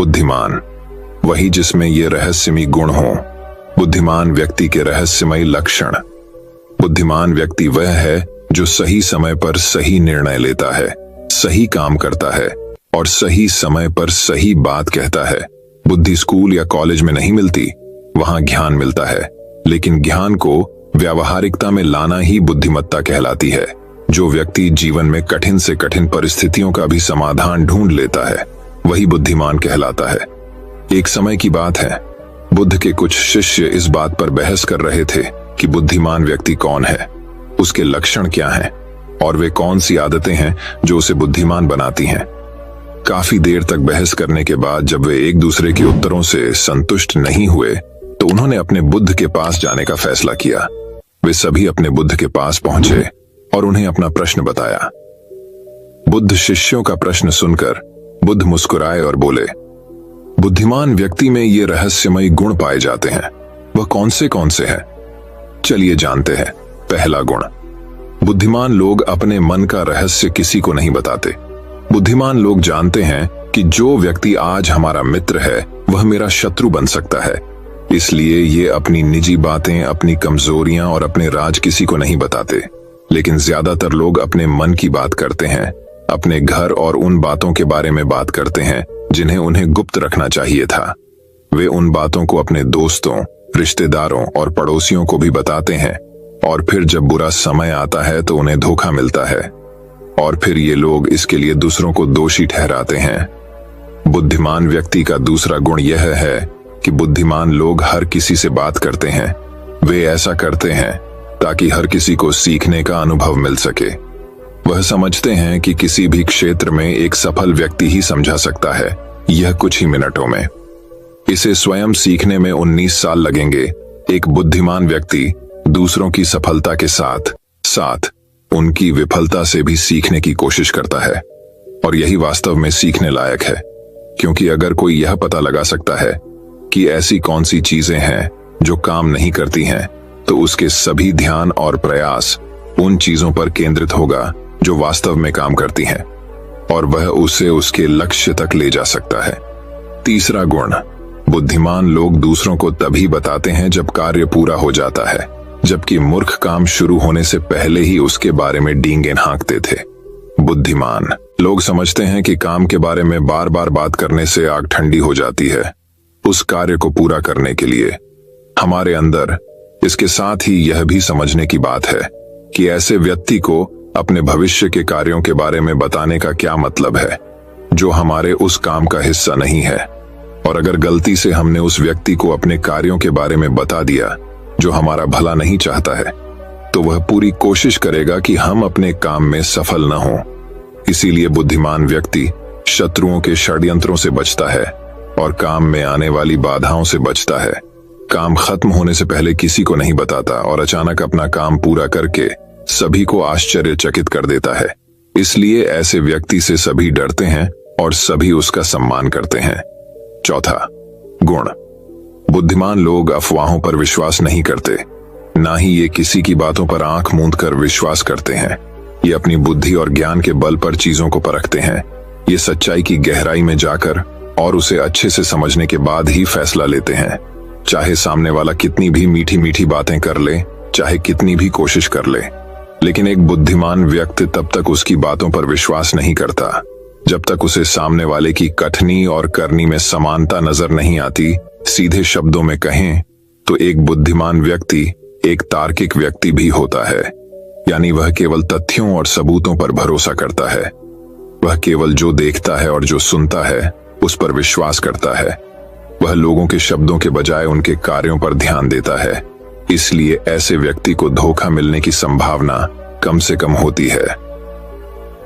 बुद्धिमान, वही जिसमें ये रहस्यमयी गुण हो। बुद्धिमान व्यक्ति के रहस्यमयी लक्षण। बुद्धिमान व्यक्ति वह है जो सही समय पर सही निर्णय लेता है, सही काम करता है और सही समय पर सही बात कहता है। बुद्धि स्कूल या कॉलेज में नहीं मिलती, वहां ज्ञान मिलता है, लेकिन ज्ञान को व्यावहारिकता में लाना ही बुद्धिमत्ता कहलाती है। जो व्यक्ति जीवन में कठिन से कठिन परिस्थितियों का भी समाधान ढूंढ लेता है, वही बुद्धिमान कहलाता है। एक समय की बात है, बुद्ध के कुछ शिष्य इस बात पर बहस कर रहे थे कि बुद्धिमान व्यक्ति कौन है, उसके लक्षण क्या हैं और वे कौन सी आदतें हैं जो उसे बुद्धिमान बनाती हैं। काफी देर तक बहस करने के बाद जब वे एक दूसरे के उत्तरों से संतुष्ट नहीं हुए तो उन्होंने अपने बुद्ध के पास जाने का फैसला किया। वे सभी अपने बुद्ध के पास पहुंचे और उन्हें अपना प्रश्न बताया। बुद्ध शिष्यों का प्रश्न सुनकर बुद्ध मुस्कुराए और बोले, बुद्धिमान व्यक्ति में ये रहस्यमयी गुण पाए जाते हैं, वह कौन से हैं? चलिए जानते हैं। पहला गुण, बुद्धिमान लोग अपने मन का रहस्य किसी को नहीं बताते। बुद्धिमान लोग जानते हैं कि जो व्यक्ति आज हमारा मित्र है वह मेरा शत्रु बन सकता है, इसलिए ये अपनी निजी बातें, अपनी कमजोरियां और अपने राज किसी को नहीं बताते। लेकिन ज्यादातर लोग अपने मन की बात करते हैं, अपने घर और उन बातों के बारे में बात करते हैं जिन्हें उन्हें गुप्त रखना चाहिए था। वे उन बातों को अपने दोस्तों, रिश्तेदारों और पड़ोसियों को भी बताते हैं और फिर जब बुरा समय आता है तो उन्हें धोखा मिलता है और फिर ये लोग इसके लिए दूसरों को दोषी ठहराते हैं। बुद्धिमान व्यक्ति का दूसरा गुण यह है कि बुद्धिमान लोग हर किसी से बात करते हैं। वे ऐसा करते हैं ताकि हर किसी को सीखने का अनुभव मिल सके। वह समझते हैं कि किसी भी क्षेत्र में एक सफल व्यक्ति ही समझा सकता है यह कुछ ही मिनटों में। इसे स्वयं सीखने में 19 साल लगेंगे। एक बुद्धिमान व्यक्ति दूसरों की सफलता के साथ साथ उनकी विफलता से भी सीखने की कोशिश करता है और यही वास्तव में सीखने लायक है, क्योंकि अगर कोई यह पता लगा सकता है कि ऐसी कौन सी चीजें हैं जो काम नहीं करती हैं, तो उसके सभी ध्यान और प्रयास उन चीजों पर केंद्रित होगा जो वास्तव में काम करती हैं और वह उसे उसके लक्ष्य तक ले जा सकता है। तीसरा गुण, बुद्धिमान लोग दूसरों को तभी बताते हैं जब कार्य पूरा हो जाता है, जबकि मूर्ख काम शुरू होने से पहले ही उसके बारे में डींगे हाँकते थे। बुद्धिमान लोग समझते हैं कि काम के बारे में बार बार बात करने से आग ठंडी हो जाती है। उस कार्य को पूरा करने के लिए हमारे अंदर इसके साथ ही यह भी समझने की बात है कि ऐसे व्यक्ति को अपने भविष्य के कार्यों के बारे में बताने का क्या मतलब है जो हमारे उस काम का हिस्सा नहीं है। और अगर गलती से हमने उस व्यक्ति को अपने कार्यों के बारे में बता दिया जो हमारा भला नहीं चाहता है, तो वह पूरी कोशिश करेगा कि हम अपने काम में सफल न हों। इसीलिए बुद्धिमान व्यक्ति शत्रुओं के षड्यंत्रों से बचता है और काम में आने वाली बाधाओं से बचता है। काम खत्म होने से पहले किसी को नहीं बताता और अचानक अपना काम पूरा करके सभी को आश्चर्यचकित कर देता है। इसलिए ऐसे व्यक्ति से सभी डरते हैं और सभी उसका सम्मान करते हैं। चौथा गुण, बुद्धिमान लोग अफवाहों पर विश्वास नहीं करते, ना ही ये किसी की बातों पर आंख मूंद कर विश्वास करते हैं। ये अपनी बुद्धि और ज्ञान के बल पर चीजों को परखते हैं। ये सच्चाई की गहराई में जाकर और उसे अच्छे से समझने के बाद ही फैसला लेते हैं, चाहे सामने वाला कितनी भी मीठी मीठी बातें कर ले, चाहे कितनी भी कोशिश कर ले। लेकिन एक बुद्धिमान व्यक्ति तब तक उसकी बातों पर विश्वास नहीं करता जब तक उसे सामने वाले की कथनी और करनी में समानता नजर नहीं आती। सीधे शब्दों में कहें तो एक बुद्धिमान व्यक्ति एक तार्किक व्यक्ति भी होता है, यानी वह केवल तथ्यों और सबूतों पर भरोसा करता है। वह केवल जो देखता है और जो सुनता है उस पर विश्वास करता है। वह लोगों के शब्दों के बजाय उनके कार्यों पर ध्यान देता है। इसलिए ऐसे व्यक्ति को धोखा मिलने की संभावना कम से कम होती है।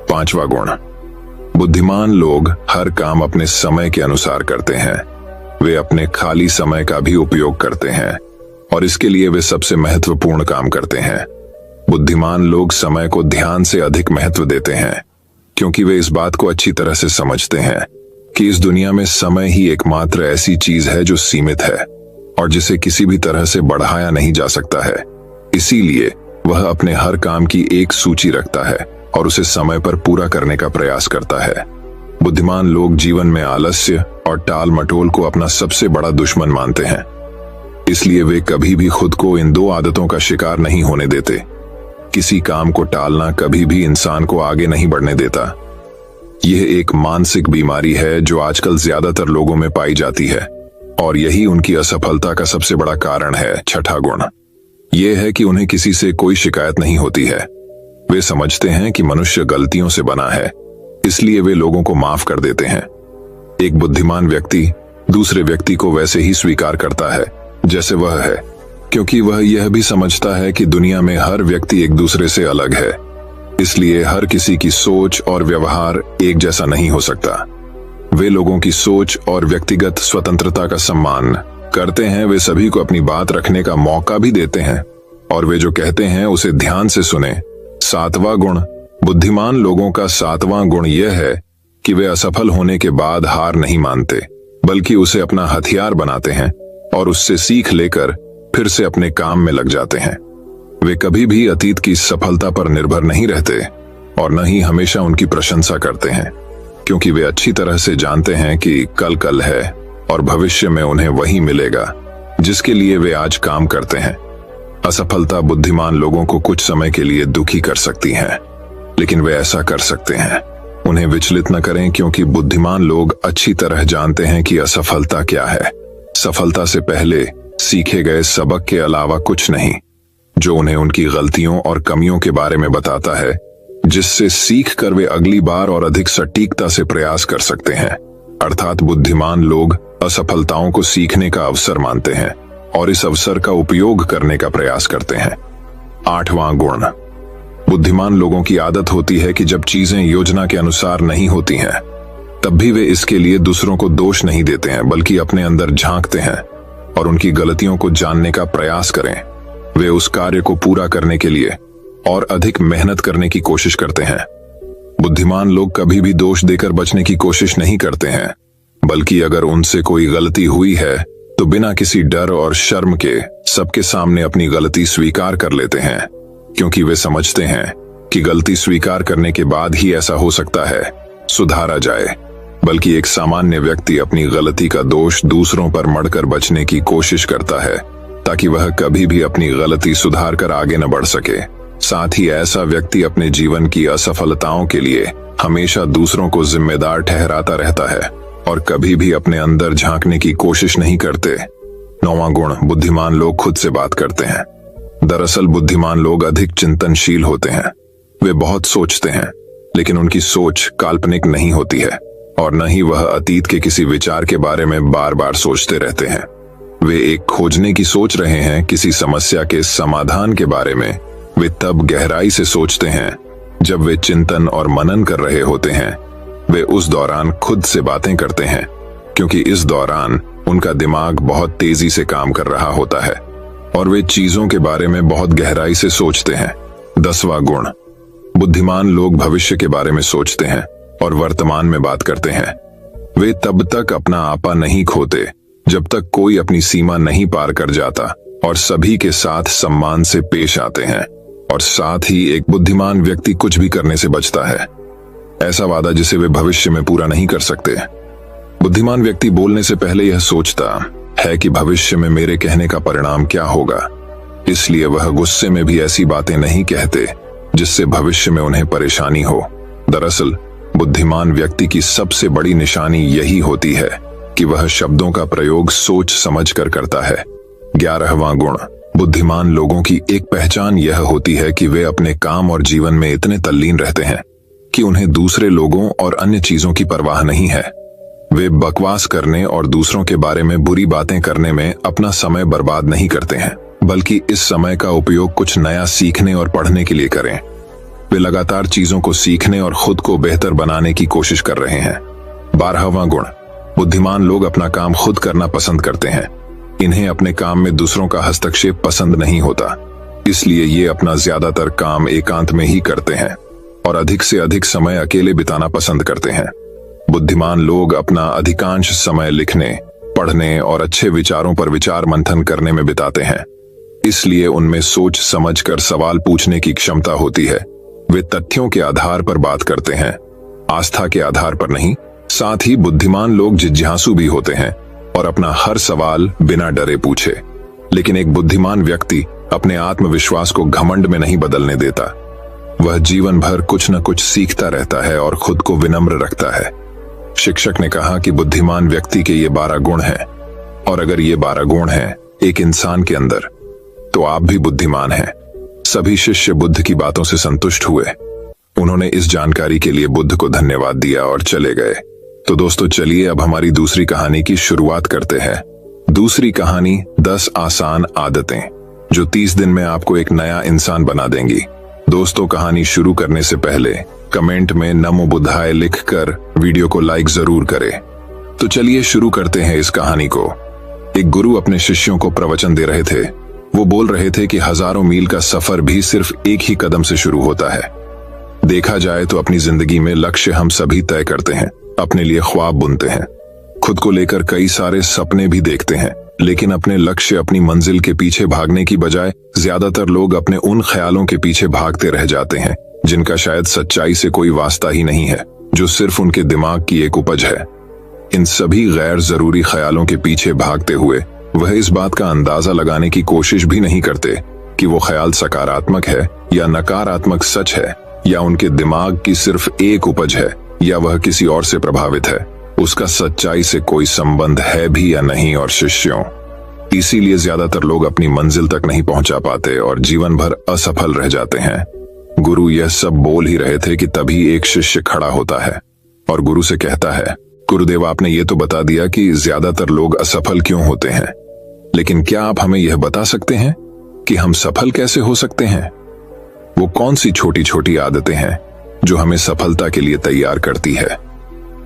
पांचवा गुण, बुद्धिमान लोग हर काम अपने समय के अनुसार करते हैं। वे अपने खाली समय का भी उपयोग करते हैं और इसके लिए वे सबसे महत्वपूर्ण काम करते हैं। बुद्धिमान लोग समय को ध्यान से अधिक महत्व देते हैं, क्योंकि वे इस बात को अच्छी तरह से समझते हैं कि इस दुनिया में समय ही एकमात्र ऐसी चीज है जो सीमित है और जिसे किसी भी तरह से बढ़ाया नहीं जा सकता है। इसीलिए वह अपने हर काम की एक सूची रखता है और उसे समय पर पूरा करने का प्रयास करता है। बुद्धिमान लोग जीवन में आलस्य और टाल मटोल को अपना सबसे बड़ा दुश्मन मानते हैं। इसलिए वे कभी भी खुद को इन दो आदतों का शिकार नहीं होने देते। किसी काम को टालना कभी भी इंसान को आगे नहीं बढ़ने देता। यह एक मानसिक बीमारी है जो आजकल ज्यादातर लोगों में पाई जाती है, और यही उनकी असफलता का सबसे बड़ा कारण है। छठा गुण यह है कि उन्हें किसी से कोई शिकायत नहीं होती है। वे समझते हैं कि मनुष्य गलतियों से बना है, इसलिए वे लोगों को माफ कर देते हैं। एक बुद्धिमान व्यक्ति दूसरे व्यक्ति को वैसे ही स्वीकार करता है जैसे वह है, क्योंकि वह यह भी समझता है कि दुनिया में हर व्यक्ति एक दूसरे से अलग है। इसलिए हर किसी की सोच और व्यवहार एक जैसा नहीं हो सकता। वे लोगों की सोच और व्यक्तिगत स्वतंत्रता का सम्मान करते हैं। वे सभी को अपनी बात रखने का मौका भी देते हैं, और वे जो कहते हैं उसे ध्यान से सुने। सातवां गुण बुद्धिमान लोगों का सातवां गुण यह है कि वे असफल होने के बाद हार नहीं मानते, बल्कि उसे अपना हथियार बनाते हैं और उससे सीख लेकर फिर से अपने काम में लग जाते हैं। वे कभी भी अतीत की सफलता पर निर्भर नहीं रहते और न ही हमेशा उनकी प्रशंसा करते हैं, क्योंकि वे अच्छी तरह से जानते हैं कि कल है और भविष्य में उन्हें वही मिलेगा जिसके लिए वे आज काम करते हैं। असफलता बुद्धिमान लोगों को कुछ समय के लिए दुखी कर सकती है, लेकिन वे ऐसा कर सकते हैं। उन्हें विचलित न करें, क्योंकि बुद्धिमान लोग अच्छी तरह जानते हैं कि असफलता क्या है। सफलता से पहले सीखे गए सबक के अलावा कुछ नहीं, जो उन्हें उनकी गलतियों और कमियों के बारे में बताता है, जिससे सीख कर वे अगली बार और अधिक सटीकता से प्रयास कर सकते हैं। अर्थात बुद्धिमान लोग असफलताओं को सीखने का अवसर मानते हैं और इस अवसर का उपयोग करने का प्रयास करते हैं। आठवां गुण बुद्धिमान लोगों की आदत होती है कि जब चीजें योजना के अनुसार नहीं होती हैं, तब भी वे इसके लिए दूसरों को दोष नहीं देते हैं, बल्कि अपने अंदर झांकते हैं और उनकी गलतियों को जानने का प्रयास करें। वे उस कार्य को पूरा करने के लिए और अधिक मेहनत करने की कोशिश करते हैं। बुद्धिमान लोग कभी भी दोष देकर बचने की कोशिश नहीं करते हैं, बल्कि अगर उनसे कोई गलती हुई है तो बिना किसी डर और शर्म के सबके सामने अपनी गलती स्वीकार कर लेते हैं, क्योंकि वे समझते हैं कि गलती स्वीकार करने के बाद ही ऐसा हो सकता है सुधारा जाए। बल्कि एक सामान्य व्यक्ति अपनी गलती का दोष दूसरों पर मढ़कर बचने की कोशिश करता है, ताकि वह कभी भी अपनी गलती सुधार कर आगे न बढ़ सके। साथ ही ऐसा व्यक्ति अपने जीवन की असफलताओं के लिए हमेशा दूसरों को जिम्मेदार ठहराता रहता है और कभी भी अपने अंदर झांकने की कोशिश नहीं करते। नौवां गुण बुद्धिमान लोग खुद से बात करते हैं। दरअसल बुद्धिमान लोग अधिक चिंतनशील होते हैं। वे बहुत सोचते हैं, लेकिन उनकी सोच काल्पनिक नहीं होती है और न ही वह अतीत के किसी विचार के बारे में बार बार सोचते रहते हैं। वे एक खोजने की सोच रहे हैं, किसी समस्या के समाधान के बारे में वे तब गहराई से सोचते हैं जब वे चिंतन और मनन कर रहे होते हैं। वे उस दौरान खुद से बातें करते हैं, क्योंकि इस दौरान उनका दिमाग बहुत तेजी से काम कर रहा होता है और वे चीजों के बारे में बहुत गहराई से सोचते हैं। 10वां गुण बुद्धिमान लोग भविष्य के बारे में सोचते हैं और वर्तमान में बात करते हैं। वे तब तक अपना आपा नहीं खोते जब तक कोई अपनी सीमा नहीं पार कर जाता और सभी के साथ सम्मान से पेश आते हैं। और साथ ही एक बुद्धिमान व्यक्ति कुछ भी करने से बचता है, ऐसा वादा जिसे वे भविष्य में पूरा नहीं कर सकते। बुद्धिमान व्यक्ति बोलने से पहले यह सोचता है कि भविष्य में मेरे कहने का परिणाम क्या होगा, इसलिए वह गुस्से में भी ऐसी बातें नहीं कहते जिससे भविष्य में उन्हें परेशानी हो। दरअसल बुद्धिमान व्यक्ति की सबसे बड़ी निशानी यही होती है कि वह शब्दों का प्रयोग सोच समझ कर करता है। 11वां गुण बुद्धिमान लोगों की एक पहचान यह होती है कि वे अपने काम और जीवन में इतने तल्लीन रहते हैं कि उन्हें दूसरे लोगों और अन्य चीजों की परवाह नहीं है। वे बकवास करने और दूसरों के बारे में बुरी बातें करने में अपना समय बर्बाद नहीं करते हैं, बल्कि इस समय का उपयोग कुछ नया सीखने और पढ़ने के लिए करें। वे लगातार चीजों को सीखने और खुद को बेहतर बनाने की कोशिश कर रहे हैं। 12वां गुण बुद्धिमान लोग अपना काम खुद करना पसंद करते हैं। इन्हें अपने काम में दूसरों का हस्तक्षेप पसंद नहीं होता, इसलिए ये अपना ज्यादातर काम एकांत में ही करते हैं और अधिक से अधिक समय अकेले बिताना पसंद करते हैं। बुद्धिमान लोग अपना अधिकांश समय लिखने, पढ़ने और अच्छे विचारों पर विचार मंथन करने में बिताते हैं। इसलिए उनमें सोच समझकर सवाल पूछने की क्षमता होती है। वे तथ्यों के आधार पर बात करते हैं, आस्था के आधार पर नहीं। साथ ही बुद्धिमान लोग जिज्ञासु भी होते हैं और अपना हर सवाल बिना डरे पूछे। लेकिन एक बुद्धिमान व्यक्ति अपने आत्मविश्वास को घमंड में नहीं बदलने देता। वह जीवन भर कुछ न कुछ सीखता रहता है और खुद को विनम्र रखता है। शिक्षक ने कहा कि बुद्धिमान व्यक्ति के ये 12 गुण हैं, और अगर ये 12 गुण हैं एक इंसान के अंदर, तो आप भी बुद्धिमान हैं। सभी शिष्य बुद्ध की बातों से संतुष्ट हुए। उन्होंने इस जानकारी के लिए बुद्ध को धन्यवाद दिया और चले गए। तो दोस्तों, चलिए अब हमारी दूसरी कहानी की शुरुआत करते हैं। दूसरी कहानी 10 आसान आदतें जो 30 दिन में आपको एक नया इंसान बना देंगी। दोस्तों, कहानी शुरू करने से पहले कमेंट में नमो बुद्धाय लिखकर वीडियो को लाइक जरूर करें। तो चलिए शुरू करते हैं इस कहानी को। एक गुरु अपने शिष्यों को प्रवचन दे रहे थे। वो बोल रहे थे कि हजारों मील का सफर भी सिर्फ एक ही कदम से शुरू होता है। देखा जाए तो अपनी जिंदगी में लक्ष्य हम सभी तय करते हैं, अपने लिए ख्वाब बुनते हैं, खुद को लेकर कई सारे सपने भी देखते हैं, लेकिन अपने लक्ष्य, अपनी मंजिल के पीछे भागने की बजाय ज्यादातर लोग अपने उन ख्यालों के पीछे भागते रह जाते हैं जिनका शायद सच्चाई से कोई वास्ता ही नहीं है, जो सिर्फ उनके दिमाग की एक उपज है। इन सभी गैर जरूरी ख्यालों के पीछे भागते हुए वह इस बात का अंदाजा लगाने की कोशिश भी नहीं करते कि वो ख्याल सकारात्मक है या नकारात्मक सच है, या उनके दिमाग की सिर्फ एक उपज है, या वह किसी और से प्रभावित है। उसका सच्चाई से कोई संबंध है भी या नहीं। और शिष्यों, इसीलिए ज्यादातर लोग अपनी मंजिल तक नहीं पहुंचा पाते और जीवन भर असफल रह जाते हैं। गुरु यह सब बोल ही रहे थे कि तभी एक शिष्य खड़ा होता है और गुरु से कहता है, गुरुदेव, आपने ये तो बता दिया कि ज्यादातर लोग असफल क्यों होते हैं, लेकिन क्या आप हमें यह बता सकते हैं कि हम सफल कैसे हो सकते हैं? वो कौन सी छोटी छोटी आदतें हैं जो हमें सफलता के लिए तैयार करती है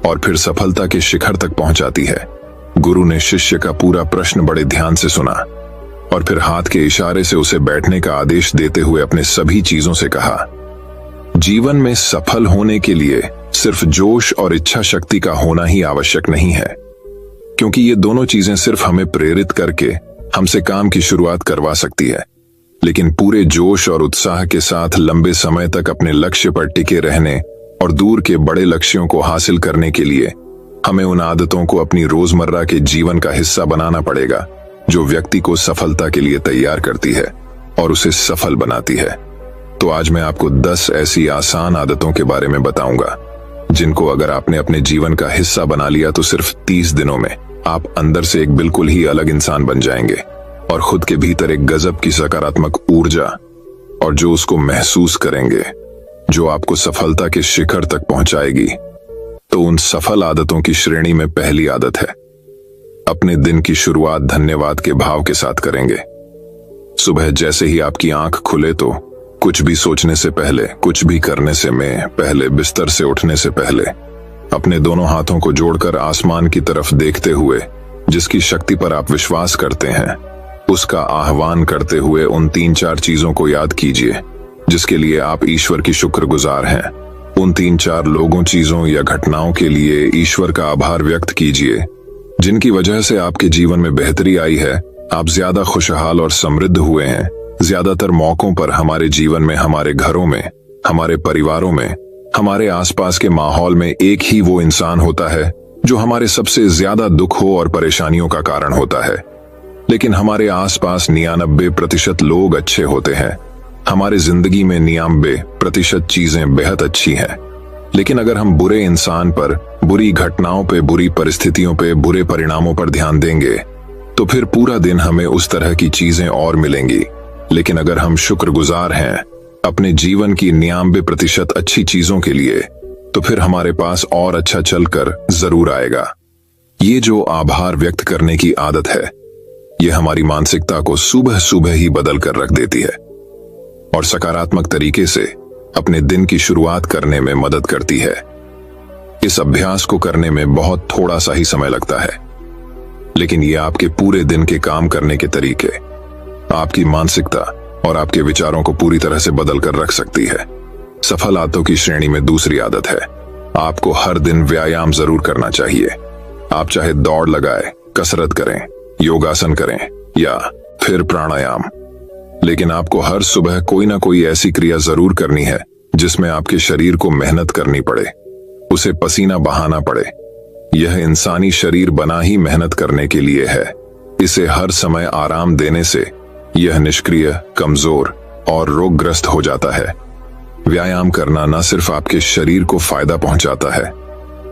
और फिर सफलता के शिखर तक पहुंचाती है? गुरु ने शिष्य का पूरा प्रश्न बड़े ध्यान से सुना और फिर हाथ के इशारे से उसे बैठने का आदेश देते हुए अपने सभी चीजों से कहा, जीवन में सफल होने के लिए सिर्फ जोश और इच्छा शक्ति का होना ही आवश्यक नहीं है, क्योंकि ये दोनों चीजें सिर्फ हमें प्रेरित करके हमसे काम की शुरुआत करवा सकती है। लेकिन पूरे जोश और उत्साह के साथ लंबे समय तक अपने लक्ष्य पर टिके रहने और दूर के बड़े लक्ष्यों को हासिल करने के लिए हमें उन आदतों को अपनी रोजमर्रा के जीवन का हिस्सा बनाना पड़ेगा जो व्यक्ति को सफलता के लिए तैयार करती है और उसे सफल बनाती है। तो आज मैं आपको 10 ऐसी आसान आदतों के बारे में बताऊंगा जिनको अगर आपने अपने जीवन का हिस्सा बना लिया तो सिर्फ 30 दिनों में आप अंदर से एक बिल्कुल ही अलग इंसान बन जाएंगे और खुद के भीतर एक गजब की सकारात्मक ऊर्जा और जो उसको महसूस करेंगे, जो आपको सफलता के शिखर तक पहुंचाएगी। तो उन सफल आदतों की श्रेणी में पहली आदत है, अपने दिन की शुरुआत धन्यवाद के भाव के साथ करेंगे। सुबह जैसे ही आपकी आंख खुले तो कुछ भी सोचने से पहले, कुछ भी करने से पहले, बिस्तर से उठने से पहले अपने दोनों हाथों को जोड़कर आसमान की तरफ देखते हुए जिसकी शक्ति पर आप विश्वास करते हैं उसका आह्वान करते हुए उन 3-4 चीजों को याद कीजिए जिसके लिए आप ईश्वर की शुक्रगुजार हैं। उन 3-4 लोगों, चीजों या घटनाओं के लिए ईश्वर का आभार व्यक्त कीजिए जिनकी वजह से आपके जीवन में बेहतरी आई है, आप ज्यादा खुशहाल और समृद्ध हुए हैं। ज्यादातर मौकों पर हमारे जीवन में, हमारे घरों में, हमारे परिवारों में, हमारे आसपास के माहौल में एक ही वो इंसान होता है जो हमारे सबसे ज्यादा दुख हो और परेशानियों का कारण होता है। लेकिन हमारे आसपास 99% लोग अच्छे होते हैं। हमारे जिंदगी में 99% चीजें बेहद अच्छी हैं। लेकिन अगर हम बुरे इंसान पर, बुरी घटनाओं पे, बुरी परिस्थितियों पे, बुरे परिणामों पर ध्यान देंगे तो फिर पूरा दिन हमें उस तरह की चीजें और मिलेंगी। लेकिन अगर हम शुक्रगुजार हैं अपने जीवन की 99% अच्छी चीजों के लिए, तो फिर हमारे पास और अच्छा चलकर जरूर आएगा। ये जो आभार व्यक्त करने की आदत है, ये हमारी मानसिकता को सुबह सुबह ही बदल कर रख देती है और सकारात्मक तरीके से अपने दिन की शुरुआत करने में मदद करती है। इस अभ्यास को करने में बहुत थोड़ा सा ही समय लगता है, लेकिन ये आपके पूरे दिन के काम करने के तरीके, आपकी मानसिकता और आपके विचारों को पूरी तरह से बदल कर रख सकती है। सफल आदतों की श्रेणी में दूसरी आदत है, आपको हर दिन व्यायाम जरूर करना चाहिए। आप चाहे दौड़ लगाए, कसरत करें, योगासन करें या फिर प्राणायाम, लेकिन आपको हर सुबह कोई ना कोई ऐसी क्रिया जरूर करनी है जिसमें आपके शरीर को मेहनत करनी पड़े, उसे पसीना बहाना पड़े यह इंसानी शरीर बना ही मेहनत करने के लिए है। इसे हर समय आराम देने से यह निष्क्रिय, कमजोर और रोगग्रस्त हो जाता है। व्यायाम करना न सिर्फ आपके शरीर को फायदा पहुंचाता है,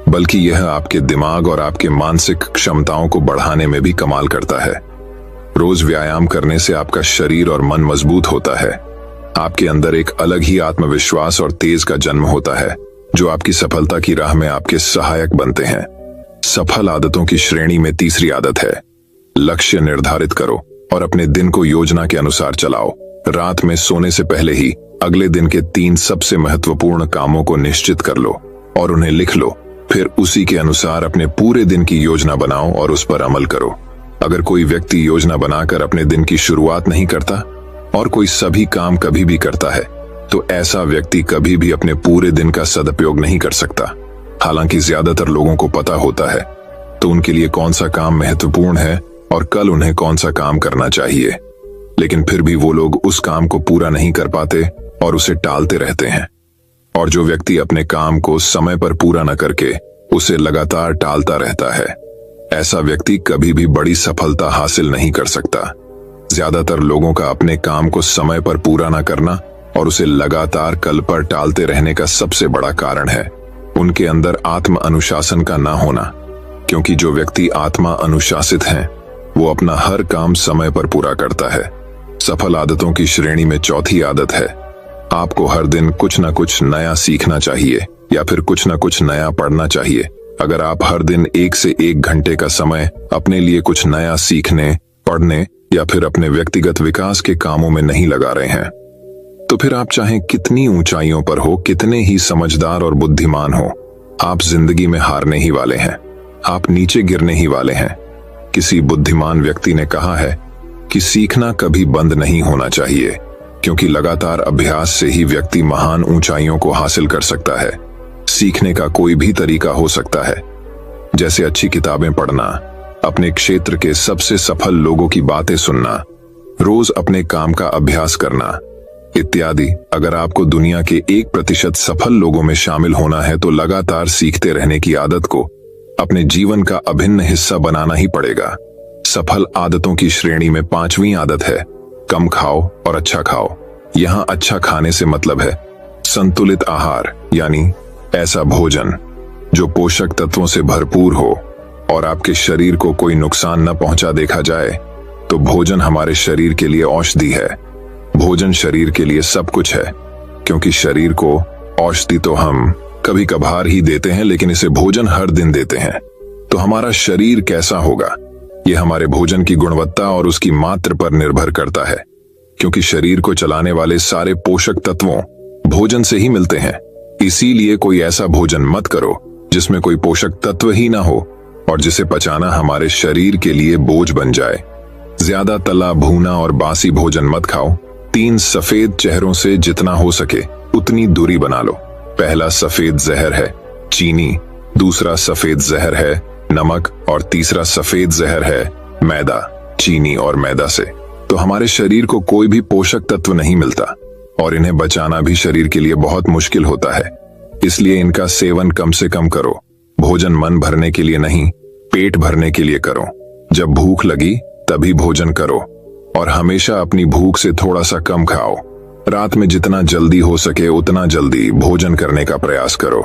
बल्कि यह आपके दिमाग और आपके मानसिक क्षमताओं को बढ़ाने में भी कमाल करता है। रोज व्यायाम करने से आपका शरीर और मन मजबूत होता है। आपके अंदर एक अलग ही आत्मविश्वास और तेज का जन्म होता है, जो आपकी सफलता की राह में आपके सहायक बनते हैं। सफल आदतों की श्रेणी में तीसरी आदत है, लक्ष्य निर्धारित करो और अपने दिन को योजना के अनुसार चलाओ। रात में सोने से पहले ही अगले दिन के 3 सबसे महत्वपूर्ण कामों को निश्चित कर लो और उन्हें लिख लो। फिर उसी के अनुसार अपने पूरे दिन की योजना बनाओ और उस पर अमल करो। अगर कोई व्यक्ति योजना बनाकर अपने दिन की शुरुआत नहीं करता और कोई सभी काम कभी भी करता है, तो ऐसा व्यक्ति कभी भी अपने पूरे दिन का सदुपयोग नहीं कर सकता। हालांकि ज्यादातर लोगों को पता होता है तो उनके लिए कौन सा काम महत्वपूर्ण है और कल उन्हें कौन सा काम करना चाहिए, लेकिन फिर भी वो लोग उस काम को पूरा नहीं कर पाते और उसे टालते रहते हैं। और जो व्यक्ति अपने काम को समय पर पूरा न करके उसे लगातार टालता रहता है, ऐसा व्यक्ति कभी भी बड़ी सफलता हासिल नहीं कर सकता। ज्यादातर लोगों का अपने काम को समय पर पूरा न करना और उसे लगातार कल पर टालते रहने का सबसे बड़ा कारण है उनके अंदर आत्म अनुशासन का ना होना। क्योंकि जो व्यक्ति आत्मा अनुशासित हैं, वो अपना हर काम समय पर पूरा करता है। सफल आदतों की श्रेणी में चौथी आदत है, आपको हर दिन कुछ न कुछ नया सीखना चाहिए या फिर कुछ न कुछ नया पढ़ना चाहिए। अगर आप हर दिन 1 से 1 घंटे का समय अपने लिए कुछ नया सीखने, पढ़ने या फिर अपने व्यक्तिगत विकास के कामों में नहीं लगा रहे हैं, तो फिर आप चाहे कितनी ऊंचाइयों पर हो, कितने ही समझदार और बुद्धिमान हो, आप जिंदगी में हारने ही वाले हैं। आप नीचे गिरने ही वाले हैं। किसी बुद्धिमान व्यक्ति ने कहा है कि सीखना कभी बंद नहीं होना चाहिए, क्योंकि लगातार अभ्यास से ही व्यक्ति महान ऊंचाइयों को हासिल कर सकता है। सीखने का कोई भी तरीका हो सकता है, जैसे अच्छी किताबें पढ़ना, अपने क्षेत्र के सबसे सफल लोगों की बातें सुनना, रोज अपने काम का अभ्यास करना इत्यादि। अगर आपको दुनिया के 1% सफल लोगों में शामिल होना है तो लगातार सीखते रहने की आदत को अपने जीवन का अभिन्न हिस्सा बनाना ही पड़ेगा। सफल आदतों की श्रेणी में 5वीं आदत है, कम खाओ और अच्छा खाओ। यहाँ अच्छा खाने से मतलब है संतुलित आहार, यानी ऐसा भोजन जो पोषक तत्वों से भरपूर हो और आपके शरीर को कोई नुकसान न पहुंचा देखा जाए तो भोजन हमारे शरीर के लिए औषधि है। भोजन शरीर के लिए सब कुछ है, क्योंकि शरीर को औषधि तो हम कभी कभार ही देते हैं, लेकिन इसे भोजन हर दिन देते हैं। तो हमारा शरीर कैसा होगा, यह हमारे भोजन की गुणवत्ता और उसकी मात्रा पर निर्भर करता है, क्योंकि शरीर को चलाने वाले सारे पोषक तत्वों भोजन से ही मिलते हैं। इसीलिए कोई ऐसा भोजन मत करो जिसमें कोई पोषक तत्व ही ना हो और जिसे पचाना हमारे शरीर के लिए बोझ बन जाए। ज्यादा तला भूना और बासी भोजन मत खाओ। 3 सफेद चेहरों से जितना हो सके उतनी दूरी बना लो। पहला सफेद जहर है चीनी, दूसरा सफेद जहर है नमक और तीसरा सफेद जहर है मैदा। चीनी और मैदा से तो हमारे शरीर को कोई भी पोषक तत्व नहीं मिलता और इन्हें बचाना भी शरीर के लिए बहुत मुश्किल होता है। इसलिए इनका सेवन कम से कम करो। भोजन मन भरने के लिए नहीं, पेट भरने के लिए करो। जब भूख लगी तभी भोजन करो और हमेशा अपनी भूख से थोड़ा सा कम खाओ। रात में जितना जल्दी हो सके उतना जल्दी भोजन करने का प्रयास करो।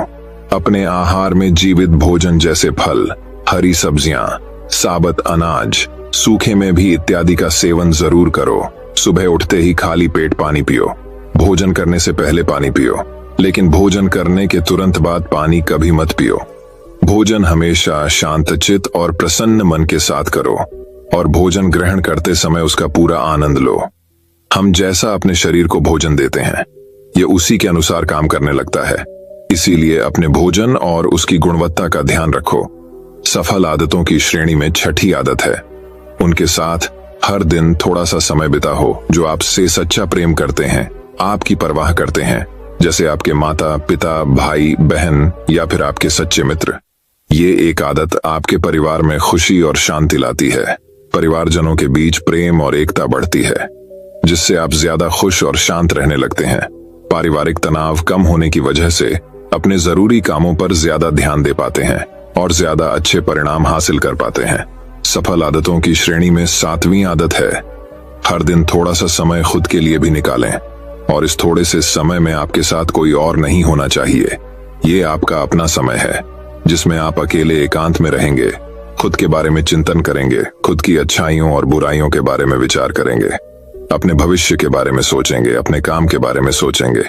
अपने आहार में जीवित भोजन जैसे फल, हरी सब्जियां, साबुत अनाज, सूखे में भी इत्यादि का सेवन जरूर करो। सुबह उठते ही खाली पेट पानी पियो। भोजन करने से पहले पानी पियो, लेकिन भोजन करने के तुरंत बाद पानी कभी मत पियो। भोजन हमेशा शांतचित्त और प्रसन्न मन के साथ करो और भोजन ग्रहण करते समय उसका पूरा आनंद लो। हम जैसा अपने शरीर को भोजन देते हैं, ये उसी के अनुसार काम करने लगता है। इसीलिए अपने भोजन और उसकी गुणवत्ता का ध्यान रखो। सफल आदतों की श्रेणी में 6ठी आदत है, उनके साथ हर दिन थोड़ा सा समय बिताओ। जो आपसे सच्चा प्रेम करते हैं, आपकी परवाह करते हैं, जैसे आपके माता पिता, भाई बहन या फिर आपके सच्चे मित्र। ये एक आदत आपके परिवार में खुशी और शांति लाती है। परिवारजनों के बीच प्रेम और एकता बढ़ती है, जिससे आप ज्यादा खुश और शांत रहने लगते हैं। पारिवारिक तनाव कम होने की वजह से अपने जरूरी कामों पर ज्यादा ध्यान दे पाते हैं। और ज्यादा अच्छे परिणाम हासिल कर पाते हैं। सफल आदतों की श्रेणी में 7वीं आदत है, हर दिन थोड़ा सा समय खुद के लिए भी निकालें। और इस थोड़े से समय में आपके साथ कोई और नहीं होना चाहिए। ये आपका अपना समय है जिसमें आप अकेले एकांत में रहेंगे, खुद के बारे में चिंतन करेंगे, खुद की अच्छाइयों और बुराइयों के बारे में विचार करेंगे, अपने भविष्य के बारे में सोचेंगे, अपने काम के बारे में सोचेंगे,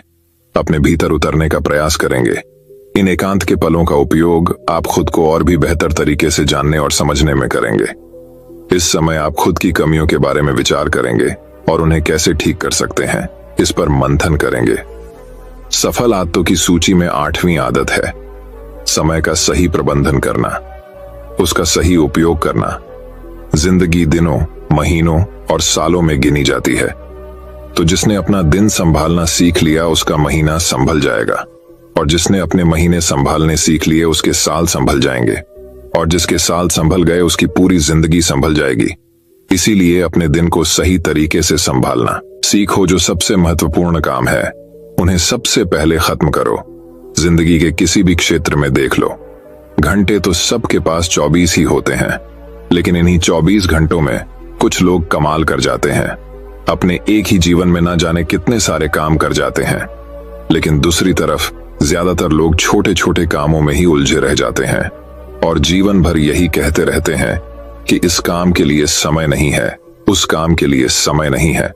अपने भीतर उतरने का प्रयास करेंगे। इन एकांत के पलों का उपयोग आप खुद को और भी बेहतर तरीके से जानने और समझने में करेंगे। इस समय आप खुद की कमियों के बारे में विचार करेंगे और उन्हें कैसे ठीक कर सकते हैं, इस पर मंथन करेंगे। सफल आदतों की सूची में 8वीं आदत है, समय का सही प्रबंधन करना, उसका सही उपयोग करना। जिंदगी दिनों, महीनों और सालों में गिनी जाती है, तो जिसने अपना दिन संभालना सीख लिया उसका महीना संभल जाएगा, और जिसने अपने महीने संभालने सीख लिए उसके साल संभल जाएंगे, और जिसके साल संभल गए उसकी पूरी जिंदगी संभल जाएगी। इसीलिए अपने दिन को सही तरीके से संभालना सीखो। जो सबसे महत्वपूर्ण काम है उन्हें सबसे पहले खत्म करो। जिंदगी के किसी भी क्षेत्र में देख लो, घंटे तो सबके पास 24 ही होते हैं, लेकिन इन्हीं 24 घंटों में कुछ लोग कमाल कर जाते हैं। अपने एक ही जीवन में ना जाने कितने सारे काम कर जाते हैं, लेकिन दूसरी तरफ ज्यादातर लोग छोटे छोटे कामों में ही उलझे रह जाते हैं और जीवन भर यही कहते रहते हैं कि इस काम के लिए समय नहीं है, उस काम के लिए समय नहीं है।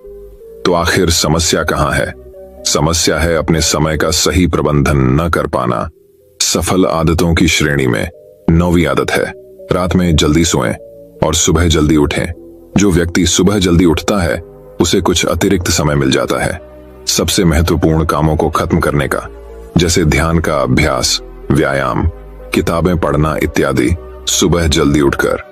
तो आखिर समस्या कहाँ है? समस्या है अपने समय का सही प्रबंधन न कर पाना। सफल आदतों की श्रेणी में 9वीं आदत है, रात में जल्दी सोएं और सुबह जल्दी उठें। जो व्यक्ति सुबह जल्दी उठता है उसे कुछ अतिरिक्त समय मिल जाता है सबसे महत्वपूर्ण कामों को खत्म करने का, जैसे ध्यान का अभ्यास, व्यायाम, किताबें पढ़ना इत्यादि। सुबह जल्दी उठकर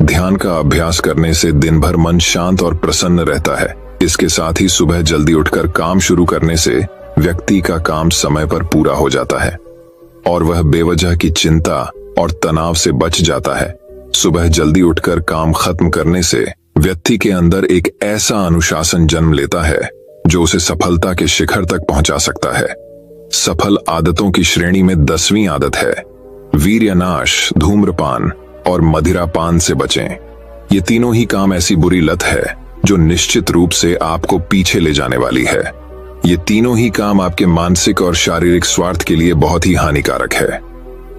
ध्यान का अभ्यास करने से दिन भर मन शांत और प्रसन्न रहता है। इसके साथ ही सुबह जल्दी उठकर काम शुरू करने से व्यक्ति का काम समय पर पूरा हो जाता है और वह बेवजह की चिंता और तनाव से बच जाता है। सुबह जल्दी उठकर काम खत्म करने से व्यक्ति के अंदर एक ऐसा अनुशासन जन्म लेता है जो उसे सफलता के शिखर तक पहुंचा सकता है। सफल आदतों की श्रेणी में 10वीं आदत है, वीर्यनाश, धूम्रपान और मदिरापान से बचें। ये तीनों ही काम ऐसी बुरी लत है जो निश्चित रूप से आपको पीछे ले जाने वाली है। ये तीनों ही काम आपके मानसिक और शारीरिक स्वार्थ के लिए बहुत ही हानिकारक है।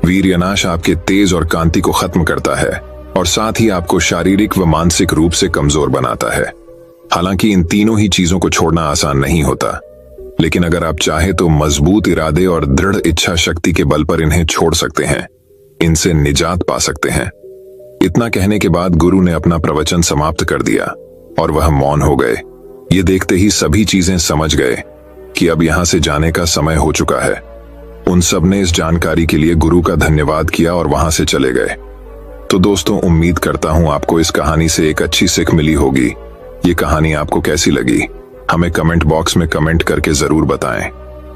वीर्यनाश आपके तेज और कांति को खत्म करता है और साथ ही आपको शारीरिक व मानसिक रूप से कमजोर बनाता है। हालांकि इन तीनों ही चीजों को छोड़ना आसान नहीं होता, लेकिन अगर आप चाहे तो मजबूत इरादे और दृढ़ इच्छा शक्ति के बल पर इन्हें छोड़ सकते हैं, इनसे निजात पा सकते हैं। इतना कहने के बाद गुरु ने अपना प्रवचन समाप्त कर दिया और वह मौन हो गए। ये देखते ही सभी चीजें समझ गए कि अब यहां से जाने का समय हो चुका है। उन सब ने इस जानकारी के लिए गुरु का धन्यवाद किया और वहां से चले गए। तो दोस्तों, उम्मीद करता हूं आपको इस कहानी से एक अच्छी सीख मिली होगी। ये कहानी आपको कैसी लगी हमें कमेंट बॉक्स में कमेंट करके जरूर बताएं।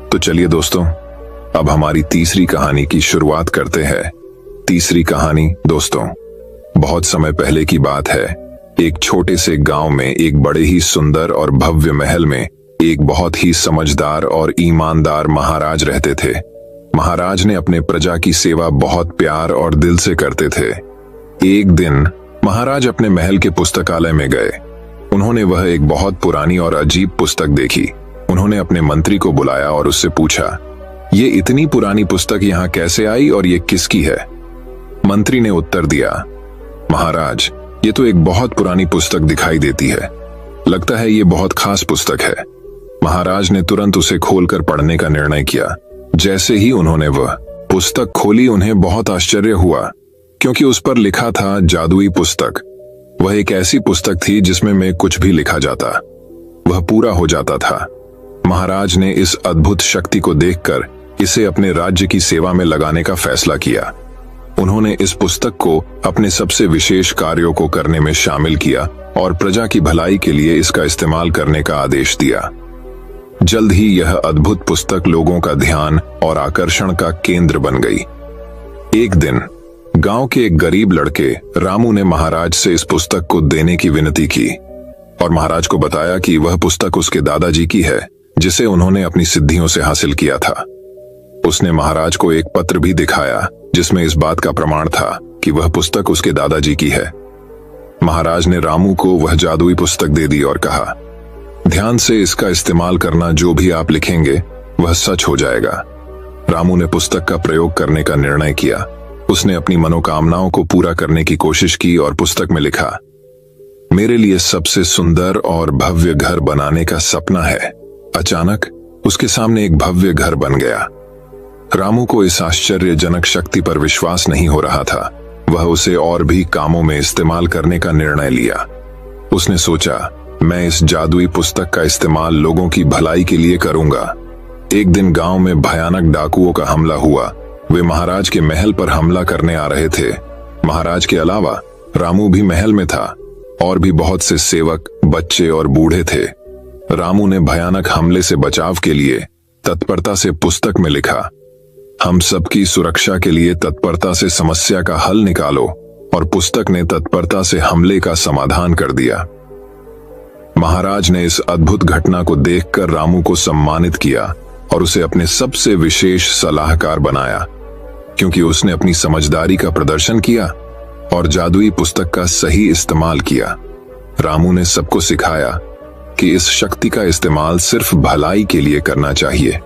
तो चलिए दोस्तों, अब हमारी तीसरी कहानी की शुरुआत करते हैं। तीसरी कहानी दोस्तों, बहुत समय पहले की बात है। एक छोटे से गांव में एक बड़े ही सुंदर और भव्य महल में एक बहुत ही समझदार और ईमानदार महाराज रहते थे। महाराज ने अपने प्रजा की सेवा बहुत प्यार और दिल से करते थे। एक दिन महाराज अपने महल के पुस्तकालय में गए। उन्होंने वह एक बहुत पुरानी और अजीब पुस्तक देखी। उन्होंने अपने मंत्री को बुलाया और उससे पूछा, ये इतनी पुरानी पुस्तक यहाँ कैसे आई और ये किसकी है? मंत्री ने उत्तर दिया, महाराज, ये तो एक बहुत पुरानी पुस्तक दिखाई देती है। लगता है ये बहुत खास पुस्तक है। महाराज ने तुरंत उसे खोलकर पढ़ने का निर्णय किया। जैसे ही उन्होंने वह पुस्तक खोली, उन्हें बहुत आश्चर्य हुआ, क्योंकि उस पर लिखा था जादुई पुस्तक। वह एक ऐसी पुस्तक थी जिसमें में कुछ भी लिखा जाता वह पूरा हो जाता था। महाराज ने इस अद्भुत शक्ति को देखकर इसे अपने राज्य की सेवा में लगाने का फैसला किया। उन्होंने इस पुस्तक को अपने सबसे विशेष कार्यों को करने में शामिल किया और प्रजा की भलाई के लिए इसका इस्तेमाल करने का आदेश दिया। जल्द ही यह अद्भुत पुस्तक लोगों का ध्यान और आकर्षण का केंद्र बन गई। एक दिन गांव के एक गरीब लड़के रामू ने महाराज से इस पुस्तक को देने की विनती की और महाराज को बताया कि वह पुस्तक उसके दादाजी की है, जिसे उन्होंने अपनी सिद्धियों से हासिल किया था। उसने महाराज को एक पत्र भी दिखाया जिसमें इस बात का प्रमाण था कि वह पुस्तक उसके दादाजी की है। महाराज ने रामू को वह जादुई पुस्तक दे दी और कहा, ध्यान से इसका इस्तेमाल करना, जो भी आप लिखेंगे वह सच हो जाएगा। रामू ने पुस्तक का प्रयोग करने का निर्णय किया। उसने अपनी मनोकामनाओं को पूरा करने की कोशिश की और पुस्तक में लिखा, मेरे लिए सबसे सुंदर और भव्य घर बनाने का सपना है। अचानक उसके सामने एक भव्य घर बन गया। रामू को इस आश्चर्यजनक शक्ति पर विश्वास नहीं हो रहा था। वह उसे और भी कामों में इस्तेमाल करने का निर्णय लिया। उसने सोचा, मैं इस जादुई पुस्तक का इस्तेमाल लोगों की भलाई के लिए करूंगा। एक दिन गांव में भयानक डाकुओं का हमला हुआ। वे महाराज के महल पर हमला करने आ रहे थे। महाराज के अलावा रामू भी महल में था और भी बहुत से सेवक, बच्चे और बूढ़े थे। रामू ने भयानक हमले से बचाव के लिए तत्परता से पुस्तक में लिखा, हम सबकी सुरक्षा के लिए तत्परता से समस्या का हल निकालो, और पुस्तक ने तत्परता से हमले का समाधान कर दिया। महाराज ने इस अद्भुत घटना को देखकर रामू को सम्मानित किया और उसे अपने सबसे विशेष सलाहकार बनाया, क्योंकि उसने अपनी समझदारी का प्रदर्शन किया और जादुई पुस्तक का सही इस्तेमाल किया। रामू ने सबको सिखाया कि इस शक्ति का इस्तेमाल सिर्फ भलाई के लिए करना चाहिए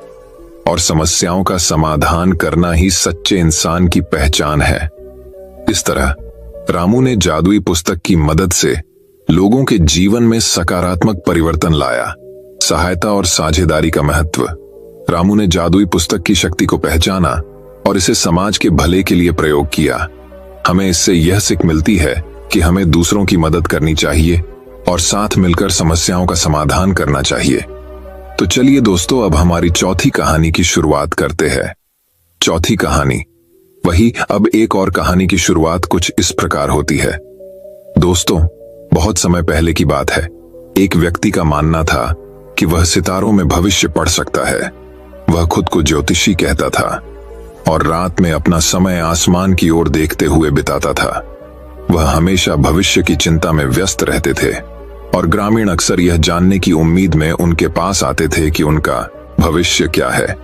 और समस्याओं का समाधान करना ही सच्चे इंसान की पहचान है। इस तरह रामू ने जादुई पुस्तक की मदद से लोगों के जीवन में सकारात्मक परिवर्तन लाया। सहायता और साझेदारी का महत्व। रामू ने जादुई पुस्तक की शक्ति को पहचाना और इसे समाज के भले के लिए प्रयोग किया। हमें इससे यह सीख मिलती है कि हमें दूसरों की मदद करनी चाहिए और साथ मिलकर समस्याओं का समाधान करना चाहिए। तो चलिए दोस्तों, अब हमारी चौथी कहानी की शुरुआत करते हैं। चौथी कहानी वही। अब एक और कहानी की शुरुआत कुछ इस प्रकार होती है। दोस्तों, बहुत समय पहले की बात है। एक व्यक्ति का मानना था कि वह सितारों में भविष्य पढ़ सकता है। वह खुद को ज्योतिषी कहता था और रात में अपना समय आसमान की ओर देखते हुए बिताता था। वह हमेशा भविष्य की चिंता में व्यस्त रहते थे और ग्रामीण अक्सर यह जानने की उम्मीद में उनके पास आते थे कि उनका भविष्य क्या है।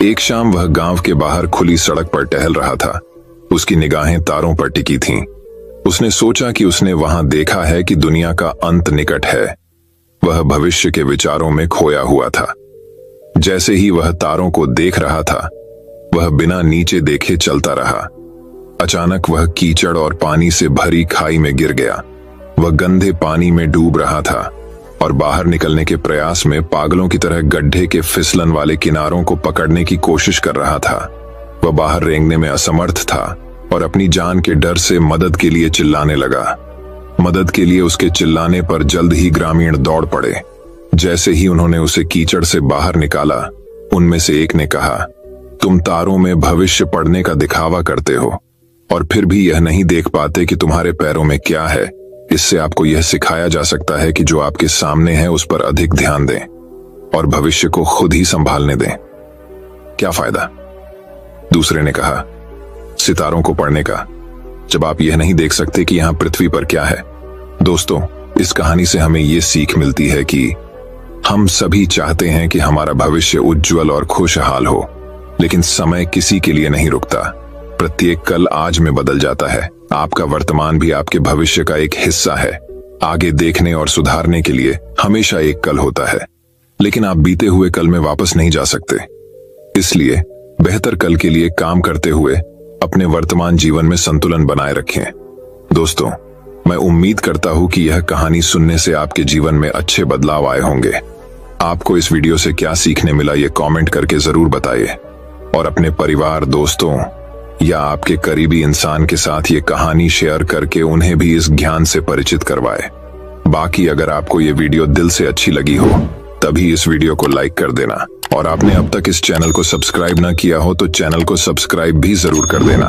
एक शाम वह गांव के बाहर खुली सड़क पर टहल रहा था। उसकी निगाहें तारों पर टिकी थीं। उसने सोचा कि उसने वहां देखा है कि दुनिया का अंत निकट है। वह भविष्य के विचारों में खोया हुआ था। जैसे ही वह तारों को देख रहा था, वह बिना नीचे देखे चलता रहा। अचानक वह कीचड़ और पानी से भरी खाई में गिर गया। वह गंदे पानी में डूब रहा था और बाहर निकलने के प्रयास में पागलों की तरह गड्ढे के फिसलन वाले किनारों को पकड़ने की कोशिश कर रहा था। वह बाहर रेंगने में असमर्थ था और अपनी जान के डर से मदद के लिए चिल्लाने लगा। मदद के लिए उसके चिल्लाने पर जल्द ही ग्रामीण दौड़ पड़े। जैसे ही उन्होंने उसे कीचड़ से बाहर निकाला, उनमें से एक ने कहा, तुम तारों में भविष्य पढ़ने का दिखावा करते हो और फिर भी यह नहीं देख पाते कि तुम्हारे पैरों में क्या है। इससे आपको यह सिखाया जा सकता है कि जो आपके सामने है उस पर अधिक ध्यान दें और भविष्य को खुद ही संभालने दें। क्या फायदा? दूसरे ने कहा, सितारों को पढ़ने का, जब आप यह नहीं देख सकते कि यहां पृथ्वी पर क्या है। दोस्तों, इस कहानी से हमें यह सीख मिलती है कि हम सभी चाहते हैं कि हमारा भविष्य उज्जवल और खुशहाल हो, लेकिन समय किसी के लिए नहीं रुकता। प्रत्येक कल आज में बदल जाता है। आपका वर्तमान भी आपके भविष्य का एक हिस्सा है। आगे देखने और सुधारने के लिए हमेशा एक कल होता है, लेकिन आप बीते हुए कल में वापस नहीं जा सकते। इसलिए बेहतर कल के लिए काम करते हुए अपने वर्तमान जीवन में संतुलन बनाए रखें। दोस्तों, मैं उम्मीद करता हूं कि यह कहानी सुनने से आपके जीवन में अच्छे बदलाव आए होंगे। आपको इस वीडियो से क्या सीखने मिला, ये कमेंट करके जरूर बताइए और अपने परिवार, दोस्तों या आपके करीबी इंसान के साथ ये कहानी शेयर करके उन्हें भी इस ज्ञान से परिचित करवाए। बाकी अगर आपको ये वीडियो दिल से अच्छी लगी हो तभी इस वीडियो को लाइक कर देना और आपने अब तक इस चैनल को सब्सक्राइब ना किया हो तो चैनल को सब्सक्राइब भी जरूर कर देना।